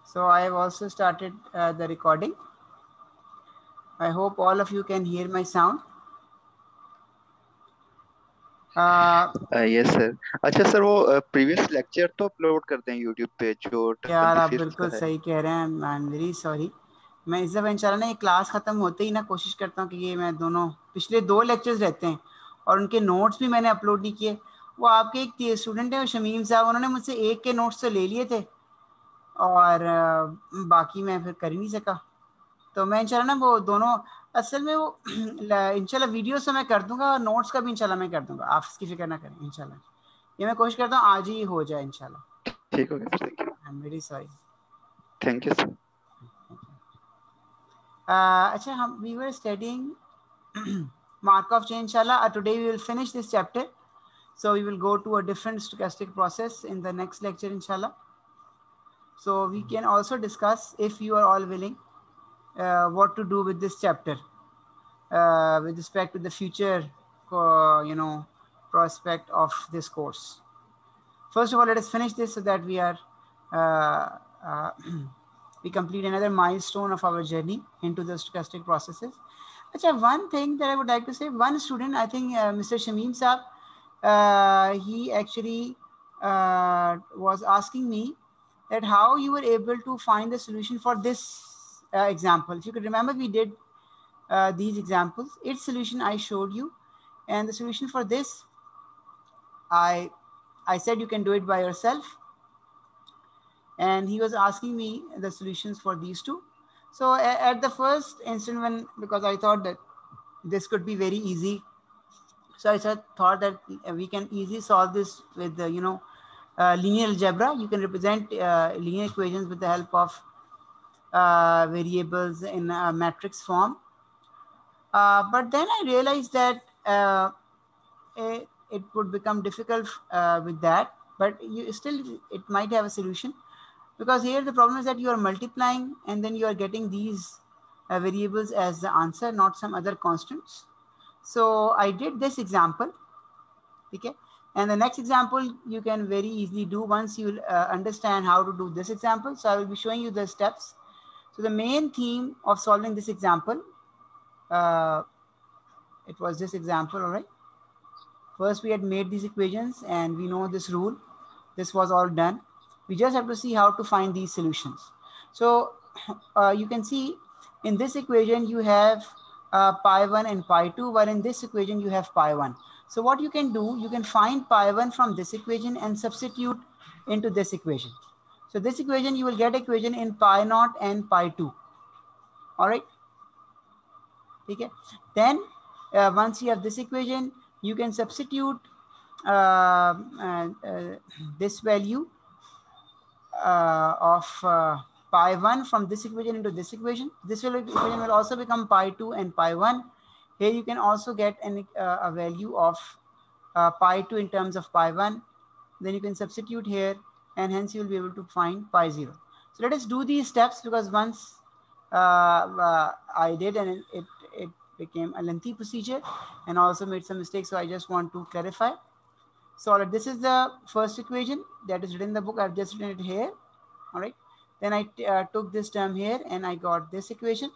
So I have also started the recording. I hope all of you can hear my sound. Yes sir. अच्छा sir, वो previous lecture तो upload करते हैं YouTube पे जो यार आप 25th का बिल्कुल है। सही कह रहे हैं, आई एम वेरी सॉरी। मैं इस दफ़ा इंशाल्लाह ना ये क्लास ख़त्म होते ही ना कोशिश करता हूँ कि ये मैं दोनों पिछले 2 लेक्चर्स रहते हैं और उनके नोट्स भी मैंने अपलोड नहीं किए। वो आपके एक स्टूडेंट हैं शमीम साहब, उन्होंने मुझसे एक के नोट्स तो ले लिए थे और बाकी मैं फिर कर ही नहीं सका। तो मैं इंशाल्लाह ना वो दोनों असल में वो इंशाल्लाह वीडियो से मैं कर दूंगा और नोट्स का भी इंशाल्लाह मैं कर दूंगा, आप इसकी फिक्र ना करें। इंशाल्लाह ये मैं कोशिश करता हूँ आज ही हो जाए इंशाल्लाह। ठीक हो गया sir, thank you. I am very sorry. Thank you sir. अच्छा, हम we were studying Markov chain inshallah. Today we will finish this chapter, so we will go to a different stochastic process in the next lecture inshallah. So we can also discuss, if you are all willing, what to do with this chapter with respect to the future prospect of this course. First of all, let us finish this so that we are uh, uh, we complete another milestone of our journey into the stochastic processes. Achha, one thing that I would like to say, one student, I think Mr. Shamim Saab, he actually was asking me that how you were able to find the solution for this example. If you could remember, we did these examples. Its solution I showed you, and the solution for this, I said you can do it by yourself, and he was asking me the solutions for these two. So at the first instant, when, because I thought that this could be very easy, so I thought that we can easily solve this with linear algebra. You can represent linear equations with the help of variables in a matrix form. But then I realized that it would become difficult with that, but you still, it might have a solution, because here the problem is that you are multiplying and then you are getting these variables as the answer, not some other constants. So I did this example, okay, and the next example you can very easily do once you understand how to do this example. So I will be showing you the steps. So the main theme of solving this example, it was this example, all right. First, we had made these equations and we know this rule. This was all done. We just have to see how to find these solutions. So you can see in this equation, you have pi 1 and pi 2, while in this equation, you have pi 1. So what you can do, you can find pi 1 from this equation and substitute into this equation. So this equation, you will get equation in pi 0 and pi 2. All right. Okay. Then once you have this equation, you can substitute this value of pi 1 from this equation into this equation. This equation will also become pi 2 and pi 1. Here you can also get a value of pi 2 in terms of pi 1. Then you can substitute here, and hence you will be able to find pi 0. So let us do these steps, because once I did, and it became a lengthy procedure and also made some mistakes. So I just want to clarify. So this is the first equation that is written in the book. I've just written it here. All right. Then I took this term here and I got this equation.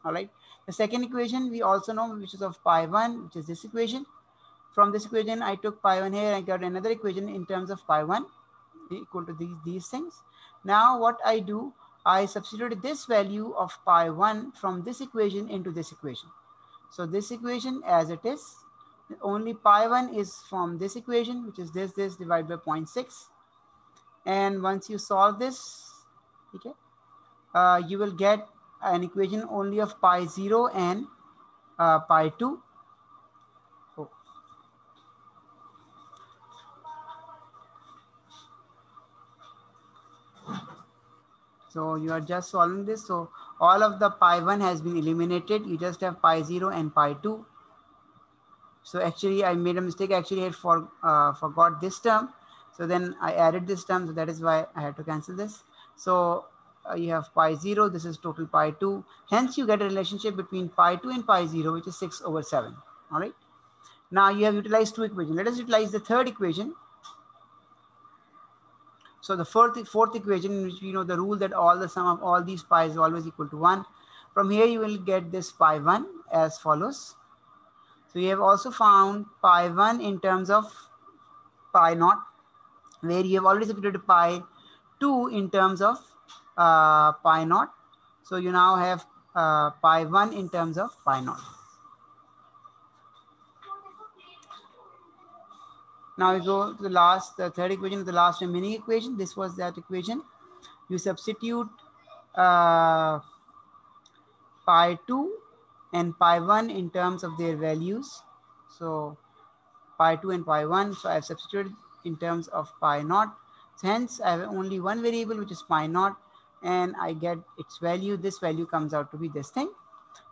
All right. The second equation we also know, which is of pi 1, which is this equation. From this equation, I took pi 1 here. I got another equation in terms of pi 1 equal to these things. Now what I do, I substituted this value of pi 1 from this equation into this equation. So this equation as it is, only pi 1 is from this equation, which is this divided by 0.6. And once you solve this, okay, you will get an equation only of pi 0 and pi 2. Oh. So you are just solving this. So all of the pi 1 has been eliminated. You just have pi 0 and pi 2. So actually I made a mistake. Actually I forgot this term. So then I added this term. So that is why I had to cancel this. So you have pi 0. This is total pi 2. Hence you get a relationship between pi 2 and pi 0, which is 6/7. All right. Now you have utilized two equations. Let us utilize the third equation. So the fourth equation, in which we know the rule that all the sum of all these pi is always equal to 1. From here you will get this pi 1 as follows. So you have also found pi 1 in terms of pi naught, where you have already substituted pi 2 in terms of pi naught. So you now have pi 1 in terms of pi naught. Now we go to the third equation, the last remaining equation. This was that equation. You substitute pi 2 and pi 1 in terms of their values. So pi 2 and pi 1. So I've substituted in terms of pi naught. So hence I have only one variable, which is pi naught, and I get its value. This value comes out to be this thing.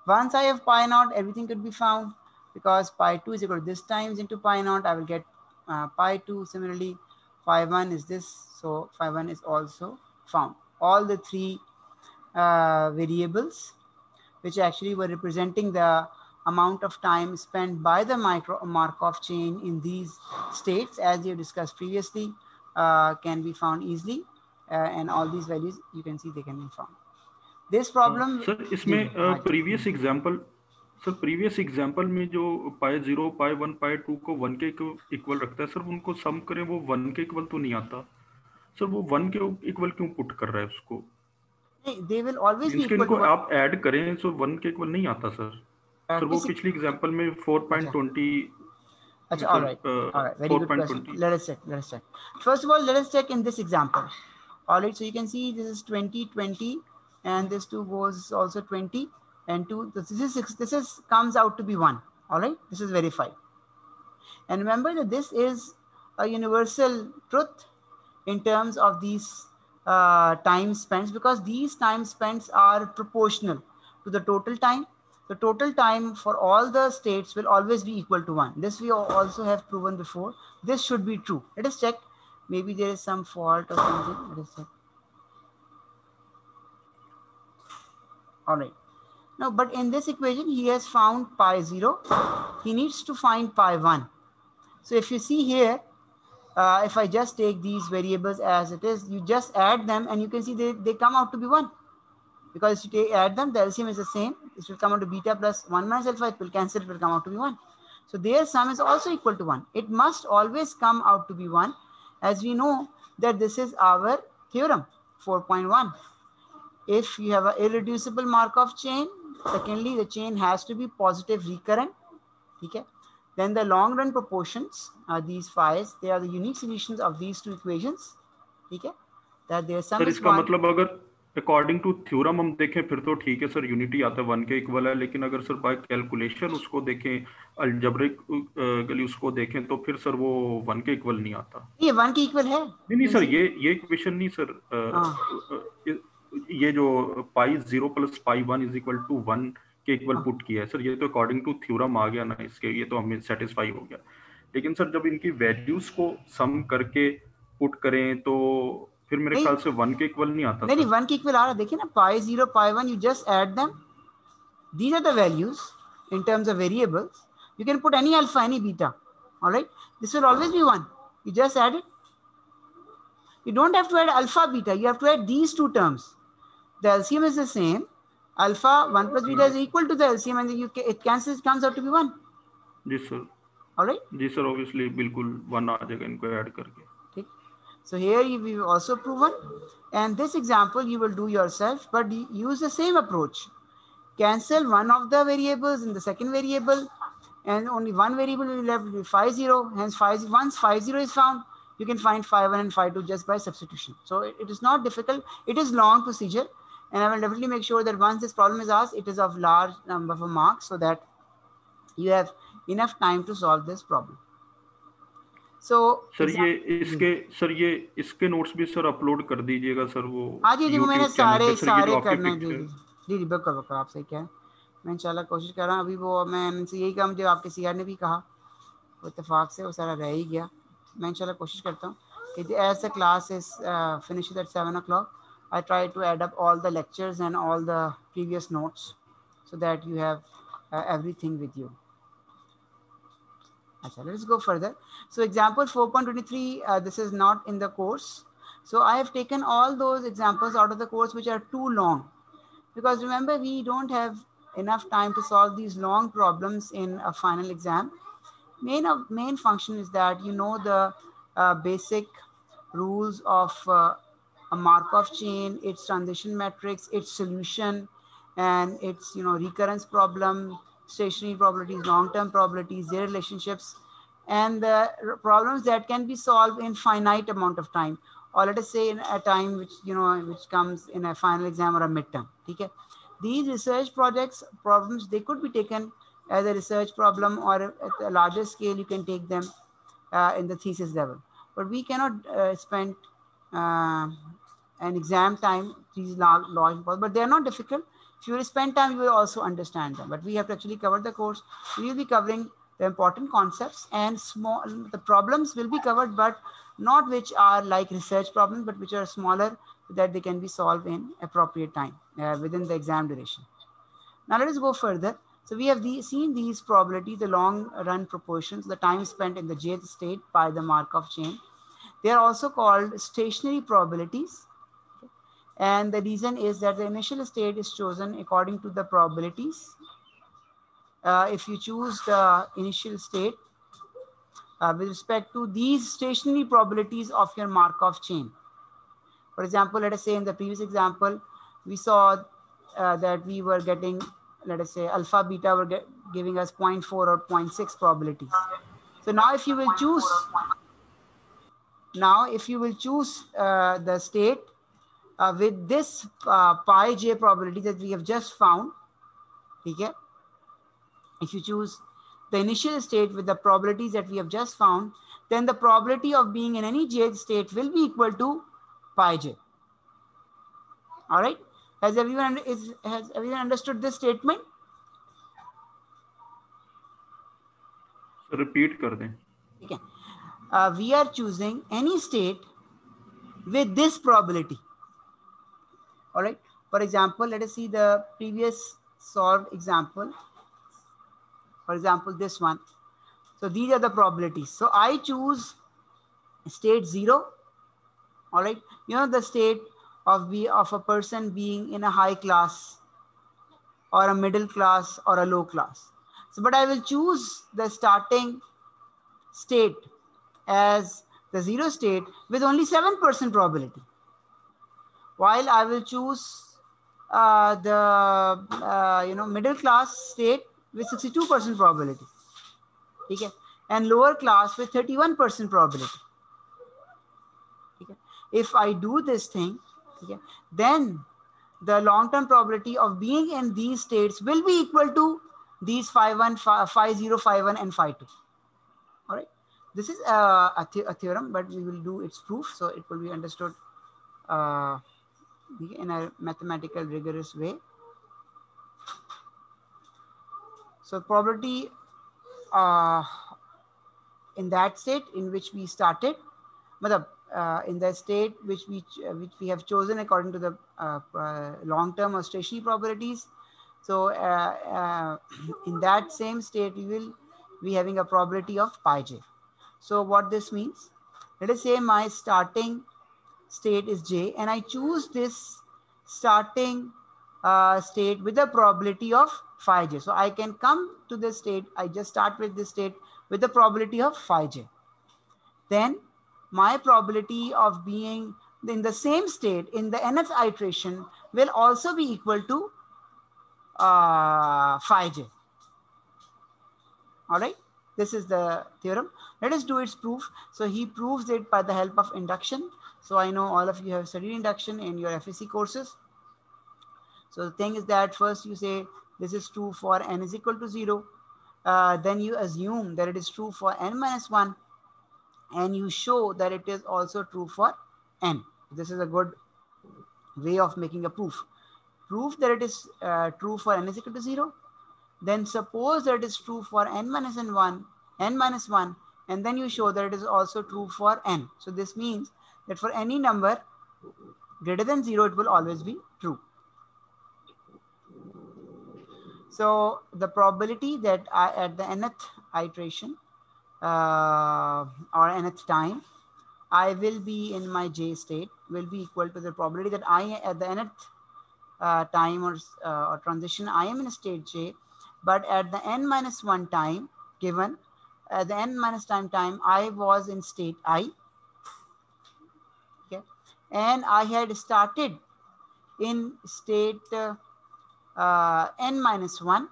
Once I have pi naught, everything could be found, because pi 2 is equal to this times into pi naught. I will get pi 2. Similarly, pi 1 is this. So pi 1 is also found. All the three variables, which actually were representing the amount of time spent by the Markov chain in these states, as you discussed previously, can be found easily. And all these values, you can see they can be found. This problem, sir इसमें previous example में जो pi 0 पाई 1 पाई 2 को 1 के equal रखता है sir, उनको सम करें वो 1 के इक्वल तो नहीं आता सर, वो 1 के इक्वल क्यों पुट कर रहा है उसको? they will always be equal to आप ऐड करें तो 1 के इक्वल नहीं आता सर। सर वो पिछली एग्जांपल में 4.20 all right, very good question. Let us check. First of all, let us check in this example. All right, so you can see this is 20, and this 2 goes also 20, and 2, this comes out to be 1. All right, this is verified. And remember that this is a universal truth in terms of these time spent, because these time spent are proportional to the total time. The total time for all the states will always be equal to 1. This we also have proven before. This should be true. Let us check. Maybe there is some fault or something. Let us check. All right. Now, but in this equation, he has found pi 0. He needs to find pi 1. So if you see here, if I just take these variables as it is, you just add them, and you can see they come out to be 1. Because if you add them, the LCM is the same. This will come out to beta plus 1 minus alpha. It will cancel. It will come out to be 1. So their sum is also equal to 1. It must always come out to be 1, as we know that this is our theorem 4.1. If you have an irreducible Markov chain, secondly, the chain has to be positive recurrent. Okay? Then the long run proportions are these phi's. They are the unique solutions of these two equations. Okay? That their sum is 1. मतलब अगर according to theorem हम देखें फिर तो ठीक है sir, unity आता है 1 के इक्वल है, लेकिन अगर सर बाय कैलकुलेशन उसको देखें, अलजेब्रिकली उसको देखें, तो फिर सर वो 1 के इक्वल नहीं आता। ये 1 के इक्वल है। नहीं सर, ये इक्वेशन नहीं सर, ये जो pi 0 plus pi 1 is equal to 1 के इक्वल पुट किया है सर, ये तो अकॉर्डिंग टू थ्योरम आ गया ना इसके, ये तो हमें सेटिस्फाई हो गया। लेकिन सर जब इनकी वैल्यूज को सम करके पुट करें तो फिर मेरे ख्याल से 1 के इक्वल नहीं आता। नहीं 1 के इक्वल आ रहा, देखिए ना, पाई 0 पाई 1, you just add them. These are the values in terms of variables. You can put any alpha, any beta. All right, this will always be 1. You just add it. You don't have to add alpha beta, you have to add these two terms. The LCM is the same. Alpha 1 plus beta is equal to the LCM, and it cancels, comes out to be 1. जी sir. All right, जी sir, obviously बिल्कुल 1 आ जाएगा इनको add करके। So here we've also proven, and this example you will do yourself, but use the same approach. Cancel one of the variables in the second variable, and only one variable will be left with phi 0. Hence, once phi 0 is found, you can find phi 1 and phi 2 just by substitution. So it is not difficult. It is long procedure, and I will definitely make sure that once this problem is asked, it is of large number of marks, so that you have enough time to solve this problem. So sir ये इसके notes भी sir upload कर दीजिएगा sir, वो आज जी मैंने सारे करने जी बिल्कुल आप सही क्या है, मैं इंशाल्लाह कोशिश कर रहा हूँ। अभी वो मैं यही काम जो आपके सीआर ने भी कहा, वो इत्तेफाक से वो सारा रह ही गया। मैं इंशाल्लाह कोशिश करता हूँ कि as the class is finish at 7 o'clock, I try to add up all the lectures and all the previous notes so that you have everything with you. Let's go further. So example 4.23, this is not in the course. So I have taken all those examples out of the course which are too long, because remember, we don't have enough time to solve these long problems in a final exam. Main function is that you know the basic rules of a Markov chain, its transition matrix, its solution, and its recurrence problem, stationary probabilities, long-term probabilities, their relationships, and the problems that can be solved in finite amount of time, or let us say in a time which comes in a final exam or a midterm. Okay, these research projects problems, they could be taken as a research problem, or at a larger scale you can take them in the thesis level, but we cannot spend an exam time these large, but they are not difficult. If you will spend time, you will also understand them, but we have to actually cover the course. We will be covering the important concepts, and the problems will be covered, but not which are like research problems, but which are smaller, so that they can be solved in appropriate time within the exam duration. Now let us go further. So we have seen these probabilities, the long run proportions, the time spent in the jth state by the Markov chain. They are also called stationary probabilities. And the reason is that the initial state is chosen according to the probabilities. If you choose the initial state with respect to these stationary probabilities of your Markov chain. For example, let us say in the previous example, we saw that we were getting, let us say alpha, beta were giving us 0.4 or 0.6 probabilities. So now if you will choose, the state with this pi j probability that we have just found, okay? If you choose the initial state with the probabilities that we have just found, then the probability of being in any jth state will be equal to pi j. All right. Has everyone understood this statement? Repeat kar dein. Okay. We are choosing any state with this probability. All right. For example, let us see the previous solved example. For example, this one. So these are the probabilities. So I choose state 0. All right. The state of a person being in a high class or a middle class or a low class. So, but I will choose the starting state as the 0 state with only 7% probability, while I will choose the middle class state with 62% probability, okay, and lower class with 31% probability. Okay. If I do this thing, okay, then the long-term probability of being in these states will be equal to these phi 1, phi 0, phi 1, and phi 2. All right. This is a theorem, but we will do its proof, so it will be understood in a mathematical rigorous way. So probability in that state in which we started, in the state which we have chosen according to the long-term or stationary probabilities. So in that same state, we will be having a probability of pi j. So what this means, let us say my starting state is j, and I choose this starting state with a probability of phi j. So I can come to this state, I just start with this state with the probability of phi j. Then my probability of being in the same state in the nth iteration will also be equal to phi j. All right. This is the theorem. Let us do its proof. So he proves it by the help of induction. So I know all of you have studied induction in your FSC courses. So the thing is that first you say this is true for n is equal to 0. Then you assume that it is true for n minus 1. And you show that it is also true for n. This is a good way of making a proof. Prove that it is true for n is equal to 0. Then suppose that it is true for n minus 1, and then you show that it is also true for n. So this means that for any number greater than 0, it will always be true. So the probability that at the nth iteration or nth time, I will be in my J state will be equal to the probability that I at the nth time or transition I am in state J, but at the n minus 1 time given at the n minus time I was in state I, okay, and I had started in state n minus 1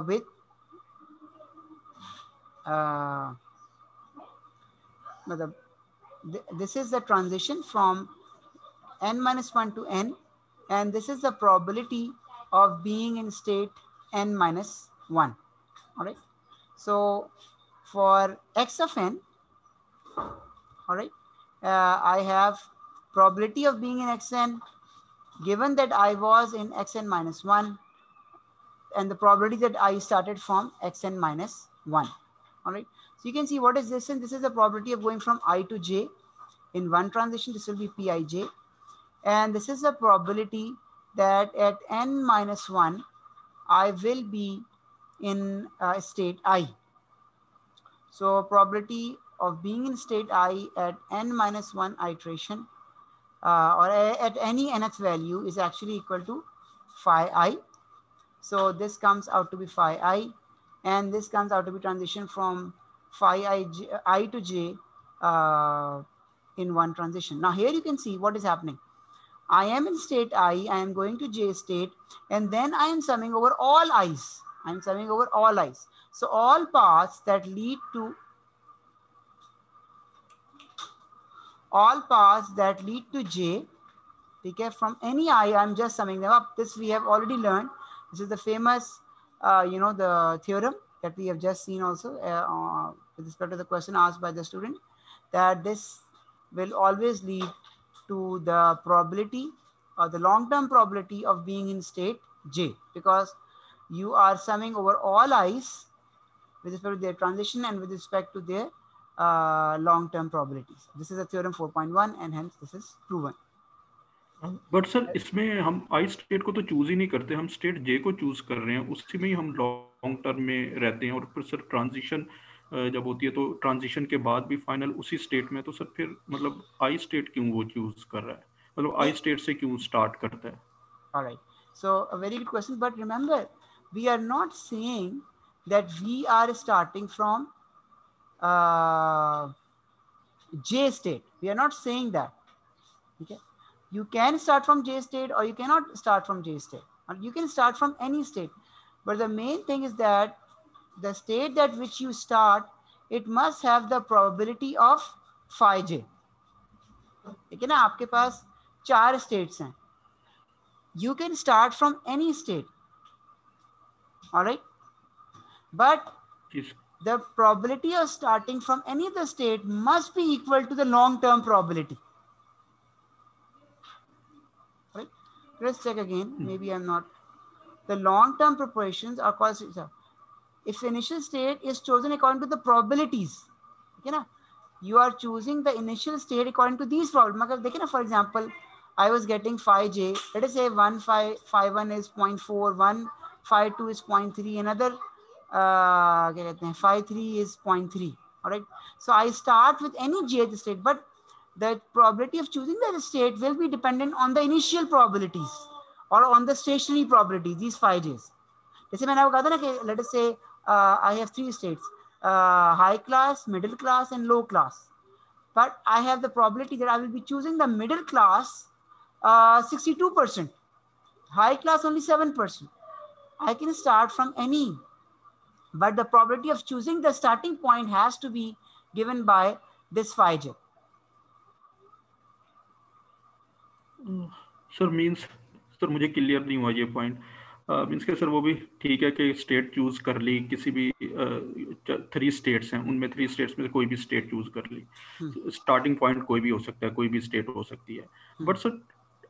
with this is the transition from n minus 1 to n, and this is the probability of being in state n minus 1. All right. So for x of n, all right, I have probability of being in xn given that I was in xn minus 1 and the probability that I started from xn minus 1. All right. So you can see what is this, and this is the probability of going from I to j in one transition. This will be Pij, and this is the probability that at n minus 1 I will be in state I. So probability of being in state I at n minus 1 iteration or at any nth value is actually equal to phi I. So this comes out to be phi I, and this comes out to be transition from phi I to j in one transition. Now here you can see what is happening. I am in state I am going to j state, and then I am summing over all i's. I am summing over all i's. So all paths that lead to j, okay, from any I am just summing them up. This we have already learned. This is the famous, the theorem that we have just seen also with respect to the question asked by the student, that this will always lead to the probability or the long-term probability of being in state J, because you are summing over all i's with respect to their transition and with respect to their long-term probabilities. This is a theorem 4.1 and hence this is proven. But sir इसमें हम आई state को तो choose ही नहीं करते, हम state जे को choose कर रहे हैं, उसी में ही हम लॉन्ग टर्म में रहते हैं, और फिर सर ट्रांजिशन जब होती है तो ट्रांजिशन के बाद भी फाइनल उसी स्टेट में, तो सर फिर मतलब आई स्टेट क्यों वो चूज कर रहा है, मतलब आई स्टेट से क्यों स्टार्ट करता है? Alright, so a very good question, but remember we are not saying that we are starting from J state. We are not saying that. Okay, you can start from J state or you cannot start from J state, or you can start from any state, but the main thing is that the state that which you start, it must have the probability of phi j. ठीक है ना, आपके पास 4 states हैं. You can start from any state, all right, but the probability of starting from any of the state must be equal to the long-term probability. Right? Let's check again. Maybe I'm not. The long-term proportions are called. If initial state is chosen according to the probabilities, okay na? You are choosing the initial state according to these probabilities. For example, I was getting phi j. Let us say phi 1 is 0.41, phi 2 is 0.3, another phi 3 is 0.3. All right. So I start with any jth state, but the probability of choosing that state will be dependent on the initial probabilities or on the stationary probabilities, these phi j's. Let us say I have 3 states, high class, middle class, and low class. But I have the probability that I will be choosing the middle class 62%, high class only 7%. I can start from any, but the probability of choosing the starting point has to be given by this phi j. Sir means sir मुझे clear नहीं हुआ ये point. Means के sir वो भी ठीक है कि स्टेट चूज कर ली, किसी भी 3 स्टेट्स हैं, उनमें 3 स्टेट्स में से कोई भी स्टेट चूज कर ली, स्टार्टिंग पॉइंट कोई भी हो सकता है, कोई भी स्टेट हो सकती है. But sir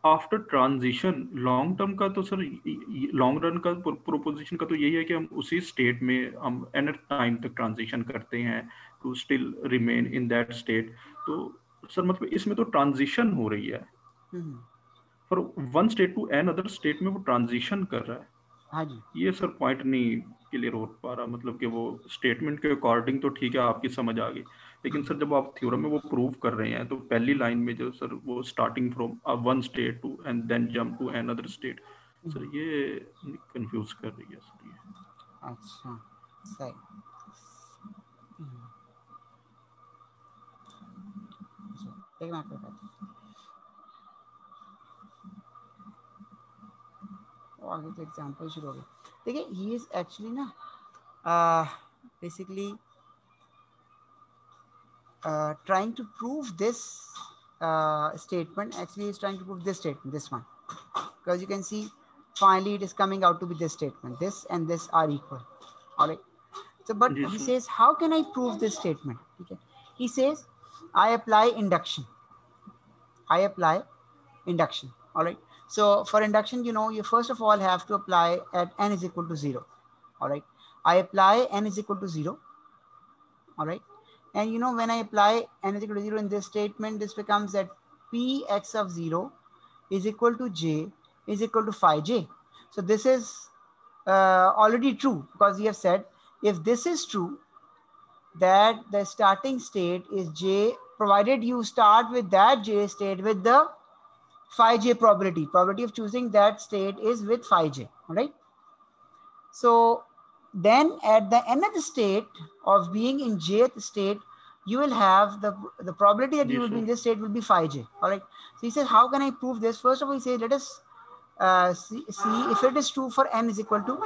after transition long term का तो सर लॉन्ग रन का प्रोपोजिशन का तो यही है कि हम उसी स्टेट में हम एन टाइम तक ट्रांजिशन करते हैं to still remain in that state. तो सर मतलब इसमें तो ट्रांजिशन हो रही है for one state to another state में, वो ट्रांजिशन कर रहा है. हाँ जी. ये सर पॉइंट नहीं क्लियर हो पा रहा, मतलब कि वो स्टेटमेंट के अकॉर्डिंग तो ठीक है आपकी समझ आ गई, लेकिन सर जब आप थ्योरम में वो प्रूव कर रहे हैं तो पहली लाइन में जो सर वो starting from one state to and then jump to another state, sir ये कंफ्यूज कर रही है सर ये। अच्छा सही। एक मिनट आगे तो एग्जाम्पल शुरू हो गए। देखिए ही इज एक्चुअली ना basically trying to prove this statement. Actually he's trying to prove this statement, this one, because you can see finally it is coming out to be this statement, this and this are equal. All right, so but he says how can I prove this statement? Okay, he says I apply induction. All right, so for induction, you know, you first of all have to apply at n is equal to 0. All right, I apply n is equal to 0. All right, and you know, when I apply n is equal to 0 in this statement, this becomes that px of 0 is equal to j is equal to phi j. So this is already true, because we have said if this is true, that the starting state is j, provided you start with that j state with the phi j probability of choosing that state is with phi j. All right, so then at the nth state of being in jth state, you will have the probability that you will be in this state will be phi j. All right, so he says how can I prove this? First of all, he says let us see if it is true for n is equal to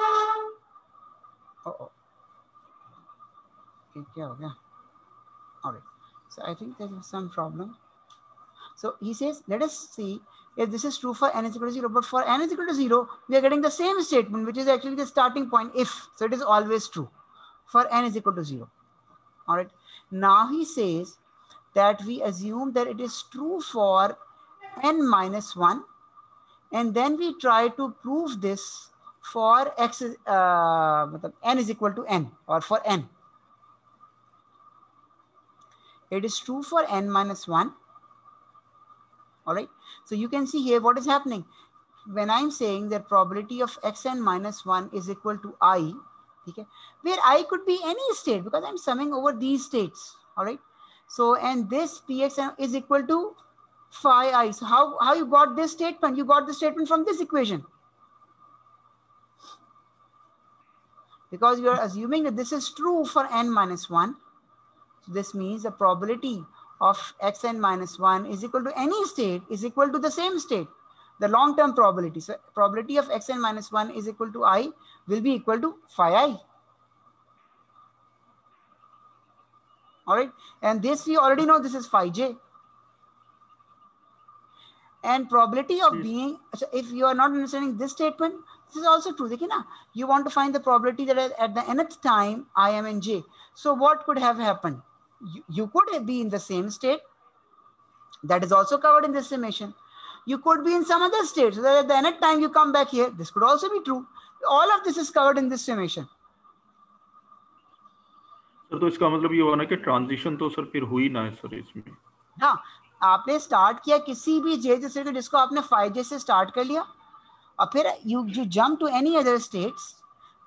all right, so I think there is some problem. So he says let us see if this is true for n is equal to 0, but for n is equal to 0, we are getting the same statement, which is actually the starting point if, so it is always true for n is equal to 0. All right, now he says that we assume that it is true for n minus 1, and then we try to prove this for x n is equal to n, or for n. It is true for n minus 1. All right, so you can see here what is happening when I'm saying that probability of xn minus 1 is equal to I, okay, where I could be any state because I'm summing over these states. All right, so and this pxn is equal to phi I. So how you got this statement? You got the statement from this equation, because you are assuming that this is true for n minus 1. So this means the probability of xn minus 1 is equal to any state is equal to the same state, the long-term probability. So probability of xn minus 1 is equal to I will be equal to phi I. All right, and this we already know, this is phi j. And probability of being, so if you are not understanding this statement, this is also true. You want to find the probability that at the nth time I am in j. So what could have happened? You could be in the same state, that is also covered in this summation. You could be in some other state, so that at the nth time you come back here, this could also be true. All of this is covered in this summation. Sir तो इसका मतलब ये हुआ ना कि transition तो sir फिर हुई ना है सर इसमें। हाँ, आपने स्टार्ट किया किसी भी जे जैसे कि जिसको आपने phi j से स्टार्ट कर लिया, और फिर you jump to any other states.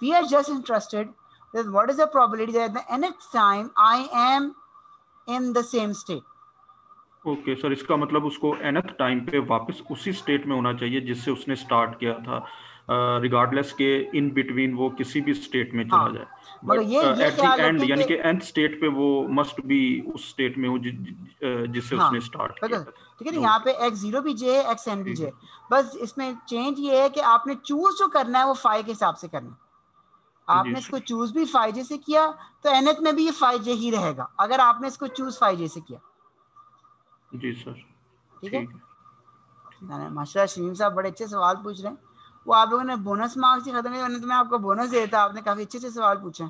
We are just interested that what is the probability that at the nth time I am in the same state. Okay sir, इसका मतलब उसको nth time पे वापस उसी स्टेट में होना चाहिए जिससे उसने स्टार्ट किया था, रिगार्डलेस के इन बिटवीन वो किसी भी स्टेट में चला जाए, बट एट द एंड यानी कि nth स्टेट पे वो मस्ट बी उस स्टेट में हो जिससे उसने स्टार्ट किया था। ठीक है, यहाँ पे x0 भी j है, xn भी j है, बस इसमें चेंज ये है कि आपने चूज जो करना है वो phi के हिसाब से करना है। आपने इसको चूज भी phi j से किया तो nth में भी ये phi j ही रहेगा, अगर आपने इसको चूज phi j से किया। जी सर, ठीक है। माशाल्लाह शरीम साहब बड़े अच्छे सवाल पूछ रहे हैं। वो आप लोगों ने बोनस मार्क्स ही खत्म किए, वरना तो मैं आपको बोनस देता। आपने काफी अच्छे से सवाल पूछे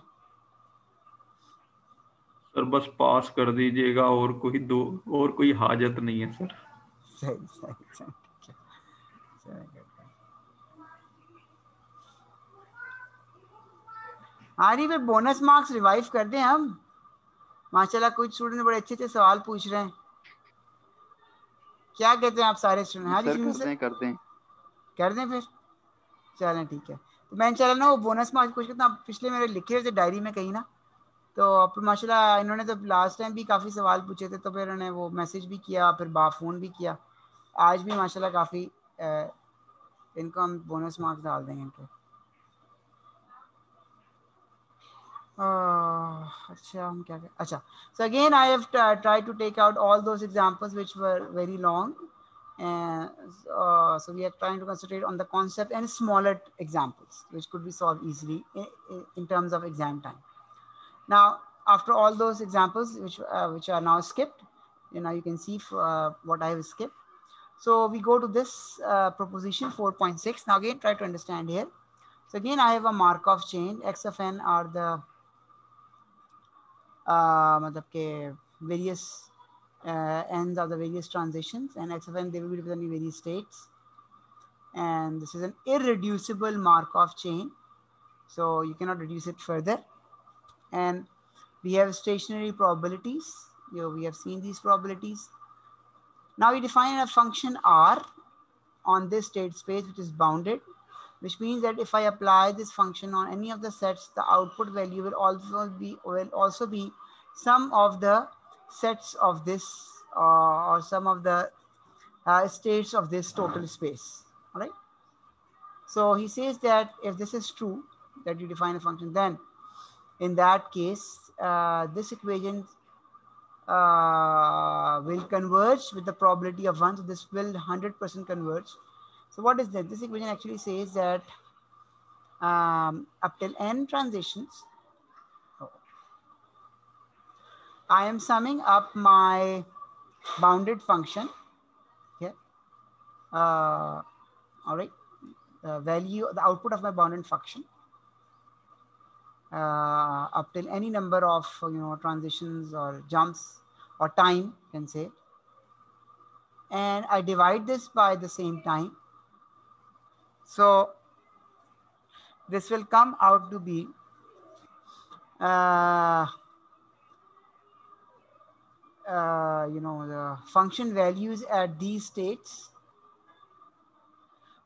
सर, बस पास कर दीजिएगा, और कोई हाजत नहीं है सर। सही सही हाँ जी, फिर बोनस मार्क्स रिवाइव कर दें हम। माशाल्लाह कुछ स्टूडेंट बड़े अच्छे अच्छे सवाल पूछ रहे हैं। क्या कहते हैं आप सारे स्टूडेंट? हाँ जी कर दें फिर, चलें ठीक है। तो मैं इंशाल्लाह ना वो बोनस मार्क्स कुछ करता हूँ, पिछले मेरे लिखे थे डायरी में कहीं ना, तो फिर माशाल्लाह इन्होंने तो लास्ट टाइम भी काफ़ी सवाल पूछे थे, तो फिर उन्होंने वो मैसेज भी किया, फिर फ़ोन भी किया। आज भी माशाल्लाह काफ़ी इनको हम बोनस मार्क्स डाल देंगे इनके। अच्छा हम क्या अच्छा, so again I have tried to take out all those examples which were very long, and so we are trying to concentrate on the concept and smaller examples which could be solved easily in terms of exam time. Now after all those examples which are now skipped, you can see what I have skipped. So we go to this proposition 4.6. Now again try to understand here. So again I have a Markov chain. X of n are the मतलब के various ends of the various transitions, and x of n they will be representing various states, and this is an irreducible Markov chain, so you cannot reduce it further. And we have stationary probabilities. We have seen these probabilities. Now we define a function r on this state space which is bounded, which means that if I apply this function on any of the sets, the output value will also be sum of the sets of this or some of the states of this total space. All right. So he says that if this is true, that you define a function, then in that case, this equation will converge with the probability of 1. So this will 100% converge. So what is that? This equation actually says that up till n transitions, I am summing up my bounded function. Okay. All right. The output of my bounded function up till any number of transitions or jumps or time, you can say, and I divide this by the same time. So this will come out to be the function values at these states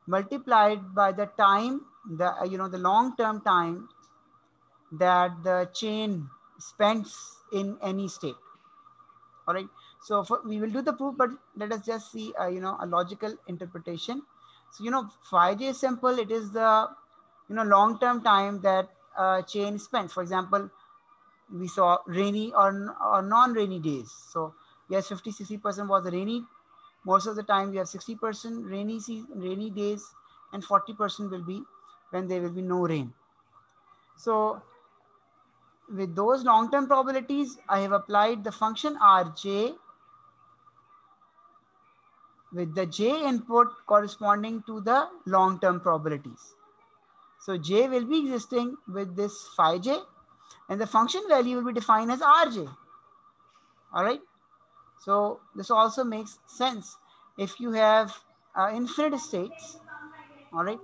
multiplied by the time, the long-term time that the chain spends in any state. All right. So we will do the proof, but let us just see, a logical interpretation. So, phi j is simple. It is the, long-term time that chain spends. For example, we saw rainy or non-rainy days. So yes, 50-60% was rainy. Most of the time we have 60% rainy days, and 40% will be when there will be no rain. So with those long-term probabilities, I have applied the function Rj with the j input corresponding to the long-term probabilities. So j will be existing with this phi j, and the function value will be defined as Rj. All right. So this also makes sense. If you have infinite states, all right,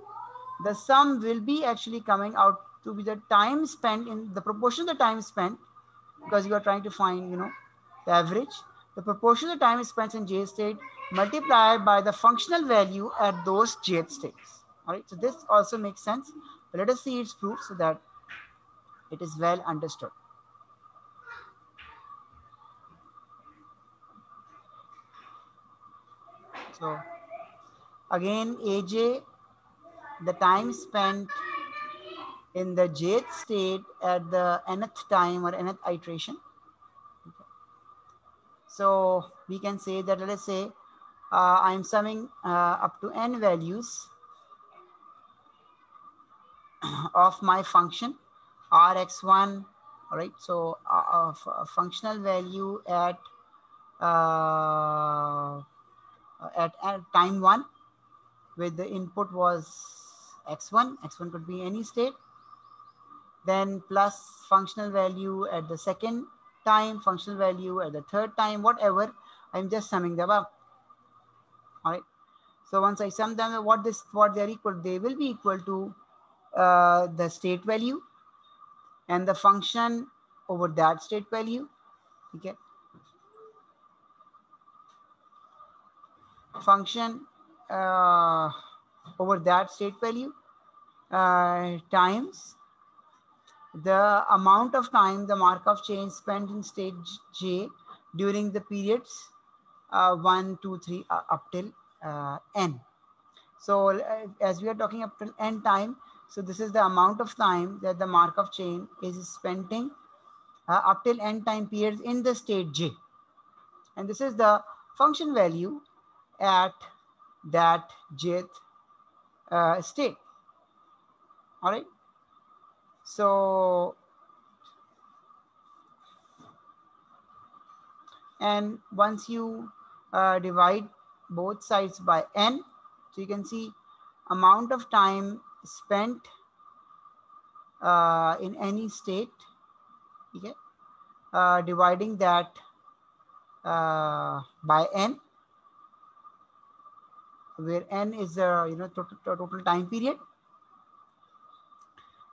the sum will be actually coming out to be the time spent in the proportion of the time spent, because you are trying to find, the average, the proportion of the time spent in j state multiplied by the functional value at those jth states. All right. So this also makes sense. But let us see its proof so that it is well understood. So again, Aj, the time spent in the jth state at the nth time or nth iteration. Okay. So we can say that, let us say, I'm summing up to n values of my function Rx1. All right. So a functional value at time 1, with the input was x1. X1 could be any state. Then plus functional value at the second time, functional value at the third time, whatever. I'm just summing them up. All right. So once I sum them, what they're equal, they will be equal to the state value and the function over that state value. Okay. Function over that state value times the amount of time the Markov chain spent in state J during the periods 1, 2, 3 up till n. So as we are talking up till n time, so this is the amount of time that the Markov chain is spending up till n time periods in the state J. And this is the function value at that jth state. All right. So, and once you divide both sides by n, so you can see amount of time spent in any state, okay, dividing that by n, where n is total time period,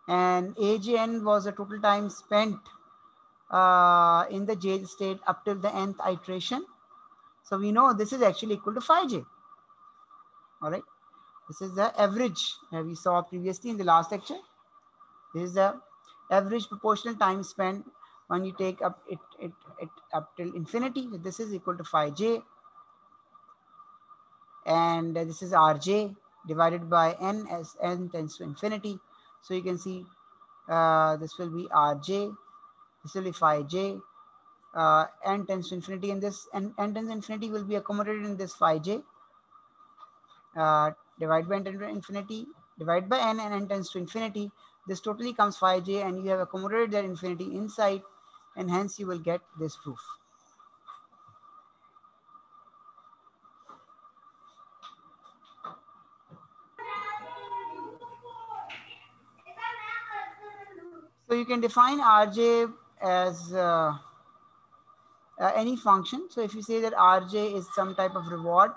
and AJN was the total time spent in the J state up till the nth iteration. So we know this is actually equal to phi j. All right, this is the average we saw previously in the last lecture. This is the average proportional time spent when you take up it up till infinity. This is equal to phi j, and this is Rj divided by n as n tends to infinity. So you can see this will be Rj, this will be phi j, n tends to infinity, and this n tends to infinity will be accommodated in this phi j, divide by n tends to infinity, divide by n, and n tends to infinity. This totally comes phi j, and you have accommodated that infinity inside, and hence you will get this proof. So you can define Rj as any function. So if you say that Rj is some type of reward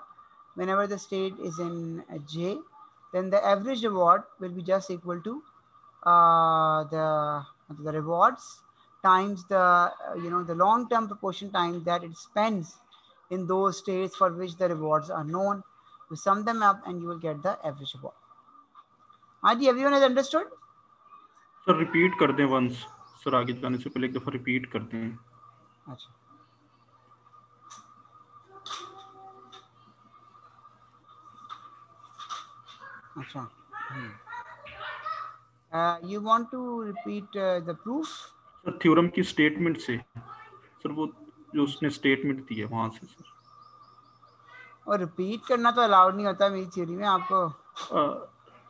whenever the state is in J, then the average reward will be just equal to the rewards times the the long-term proportion time that it spends in those states for which the rewards are known. You sum them up and you will get the average reward. Adi, everyone has understood? Sir repeat कर दें once, sir आगे जाने से पहले एक दफा repeat कर दें. अच्छा. अच्छा. You want to repeat the proof? Sir theorem की स्टेटमेंट से, सर वो जो उसने स्टेटमेंट दी है वहां से सर. और रिपीट करना तो अलाउड नहीं होता मेरी थ्योरी में आपको.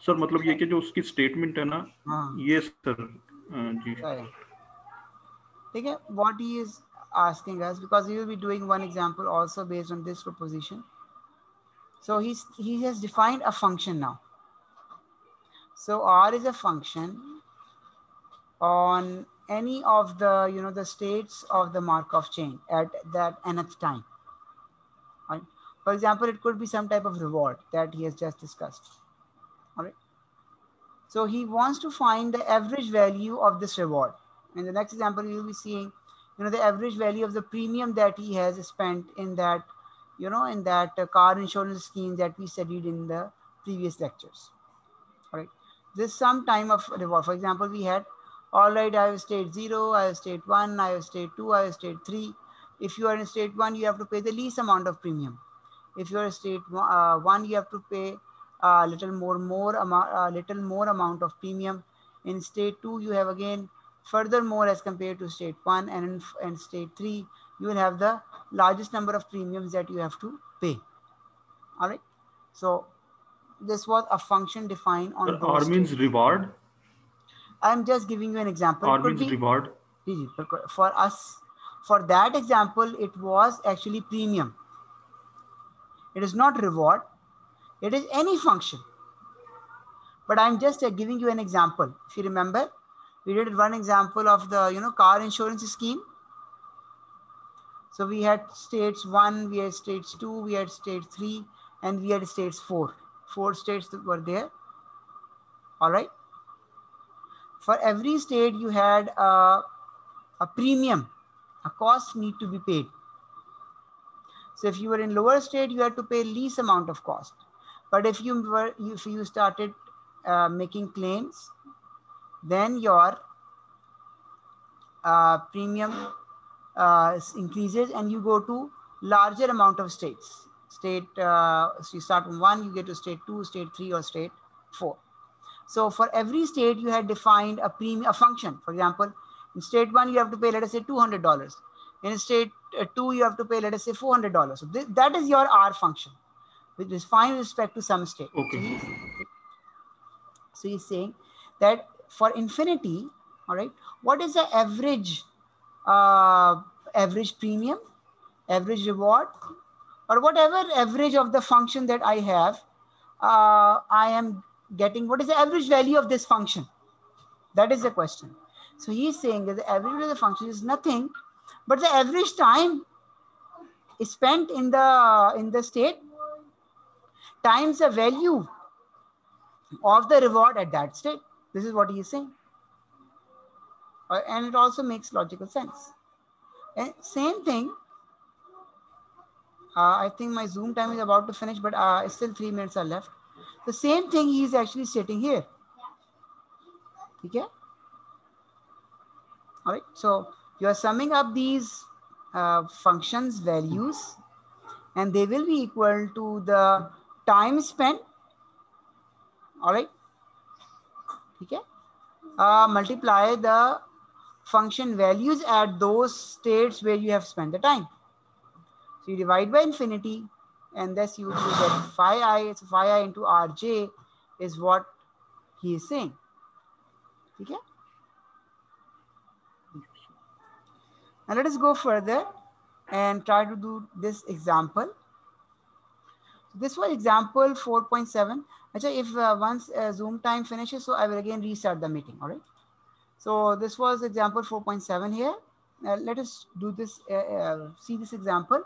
सर मतलब ये कि जो उसकी स्टेटमेंट है ना, ये सर जी ठीक है. What he is asking us, because we will be doing one example also based on this proposition. So he has defined a function now. So R is a function on any of the the states of the Markov chain at that nth time. Right? For example, it could be some type of reward that he has just discussed. All right. So he wants to find the average value of this reward. In the next example, you will be seeing, the average value of the premium that he has spent in that, in that car insurance scheme that we studied in the previous lectures. All right. This some time of reward. For example, we had, all right, I have state 0, I have state 1, I have state 2, I have state 3. If you are in state 1, you have to pay the least amount of premium. If you are in state 1, you have to pay a little more amount of premium. In state 2, you have again furthermore as compared to state 1, and in state 3, you will have the largest number of premiums that you have to pay. All right. So this was a function defined on R means states. Reward. I'm just giving you an example. R means reward. For us, for that example, it was actually premium. It is not reward. It is any function. But I'm just giving you an example. If you remember, we did one example of the car insurance scheme. So we had states 1, we had states 2, we had state 3, and we had states 4. 4 states that were there. All right. For every state, you had a premium, a cost need to be paid. So if you were in lower state, you had to pay least amount of cost. But if you started making claims, then your premium increases and you go to larger amount of states. So you start from 1, you get to state 2, state 3, or state 4. So for every state, you had defined a function. For example, in state 1, you have to pay, let us say, $200. In state 2, you have to pay, let us say, $400. So that is your R function, which is defined with respect to some state. Okay. So he's saying that for infinity, all right, what is the average premium, average reward, or whatever average of the function that I have, I am getting, what is the average value of this function? That is the question. So he's saying that the average of the function is nothing but the average time is spent in the state times the value of the reward at that state. This is what he is saying. And it also makes logical sense. And same thing, I think my Zoom time is about to finish, but still 3 minutes are left. The same thing he is actually stating here. Okay? All right. So you are summing up these functions values, and they will be equal to the time spent. All right. Okay. Multiply the function values at those states where you have spent the time. So you divide by infinity, and thus you get phi I. So phi I into Rj is what he is saying. Okay. Now let us go further and try to do this example. This was example 4.7. Actually, if once Zoom time finishes, so I will again restart the meeting. All right. So this was example 4.7 here. Let us do this, see this example.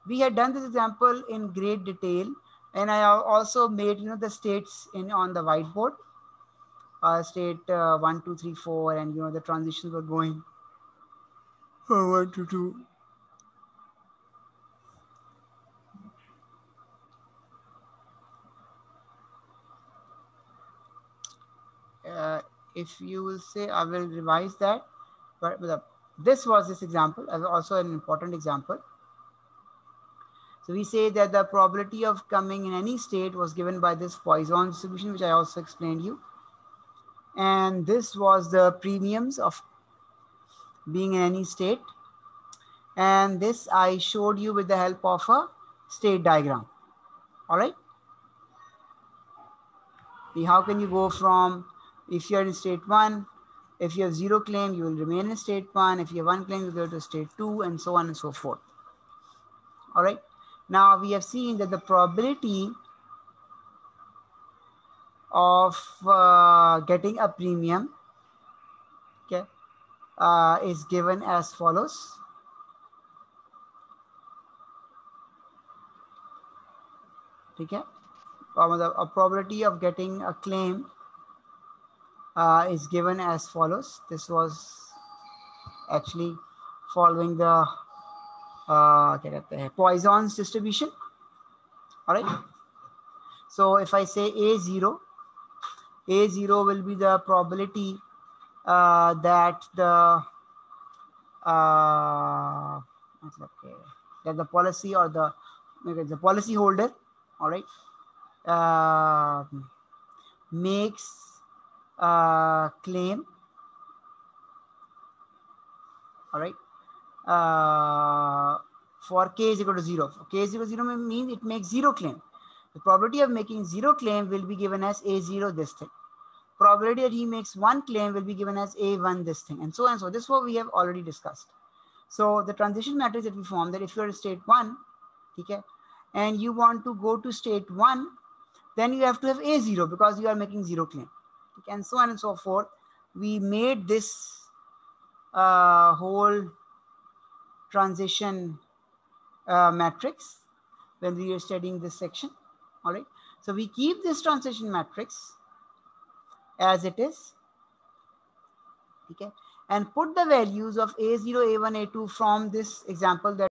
We had done this example in great detail, and I also made, the states on the whiteboard. State 1, 2, 3, 4, and the transitions were going from 1 to 2. If you will say, I will revise that, but this was this example, also an important example. So we say that the probability of coming in any state was given by this Poisson distribution, which I also explained you. And this was the premiums of being in any state. And this I showed you with the help of a state diagram. All right. How can you go from, if you're in state 1, if you have 0 claim, you will remain in state 1. If you have 1 claim, you go to state 2, and so on and so forth. All right. Now we have seen that the probability of getting a premium, okay, is given as follows. Okay. A probability of getting a claim is given as follows. This was actually following the Poisson's distribution. All right. So if I say A0 will be the probability that the policy or the policy holder, all right, makes a claim, all right, for k is equal to 0. K is equal to 0 means it makes 0 claim. The probability of making 0 claim will be given as A0 this thing. Probability that he makes 1 claim will be given as A1 this thing, and so on. So this is what we have already discussed. So the transition matrix that we formed, that if you're in state 1, okay, and you want to go to state 1, then you have to have A0 because you are making 0 claim, okay, and so on and so forth. We made this whole transition matrix when we are studying this section. All right. So we keep this transition matrix as it is, okay, and put the values of A0, A1, A2 from this example that